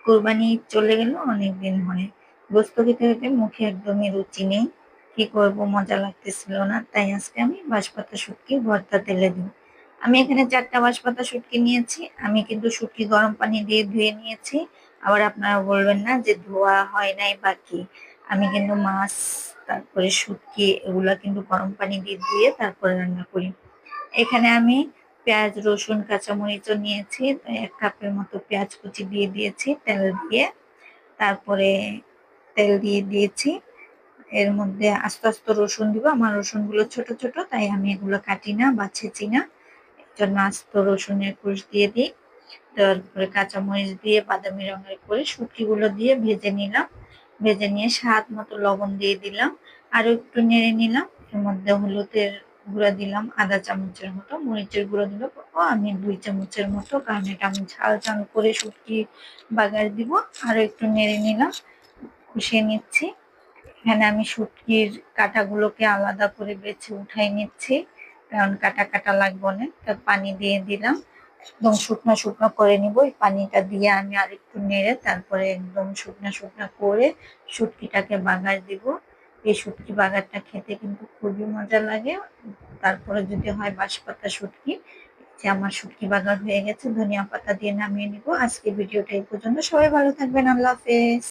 কোরবানি ঈদ চলে গেল অনেকদিন হয়। গোস্ত খেতে খেতে মুখে একদমই রুচি নেই। কি করব, মজা লাগতেছিল না। তাই আজকে আমি বাঁশপাতা শুটকি ভর্তা তেলে দিব। আমি এখানে ৪ টা বাঁশপাতা শুটকি নিয়েছি। আমি কিন্তু শুটকি গরম পানি দিয়ে ধুয়ে নিয়েছি। আবার আপনারা বলবেন না যে ধোয়া হয় নাই বা কি। আমি কিন্তু মাছ, তারপরে শুটকি এগুলা কিন্তু গরম পানি দিয়ে ধুয়ে তারপরে রান্না করি। এখানে আমি পেঁয়াজ, রসুন, কাঁচামরিচও নিয়েছি। ১ কাপের মতো পেঁয়াজ কুচি দিয়ে দিয়েছি তেল দিয়ে। তারপরে তেল দিয়ে দিয়েছি। এর মধ্যে আস্ত আস্ত রসুন দিব। আমার রসুনগুলো ছোট ছোট, তাই আমি এগুলো কাটি না বা ছেঁচি না। এজন্য আস্ত রসুনের কোষ দিয়ে দিই। তারপরে কাঁচামরিচ দিয়ে বাদামি রঙের করে শুটকিগুলো দিয়ে ভেজে নিলাম। ভেজে নিয়ে স্বাদ মতো লবণ দিয়ে দিলাম। আরো একটু নেড়ে নিলাম। এর মধ্যে হলুদের গুঁড়া দিলাম আধা চামচের মতো, মরিচের গুঁড়া দিল আমি 2 চামচের মতো, কারণ এটা আমি ঝাল ঝাল করে শুটকি বাগার দিব। আরো একটু নেড়ে নিলাম, কষিয়ে নিচ্ছি। এখানে আমি শুটকির কাঁটাগুলোকে আলাদা করে বেছে উঠাই নিচ্ছি, কারণ কাটা কাটা লাগবে না। তার পানি দিয়ে দিলাম, একদম শুকনো শুকনো করে নিব। এই পানিটা দিয়ে আমি আরেকটু নেড়ে তারপরে একদম শুকনো শুকনো করে শুটকিটাকে বাগার দিব। এই শুটকি বাগারটা খেতে কিন্তু খুবই মজা লাগে। তারপরে যদি হয় বাঁশপাতা শুটকি। যে আমার শুটকি বাগার হয়ে গেছে, ধনিয়া পাতা দিয়ে নামিয়ে নিব। আজকে ভিডিওটা এই পর্যন্ত। সবাই ভালো থাকবেন। আল্লাহ হাফেজ।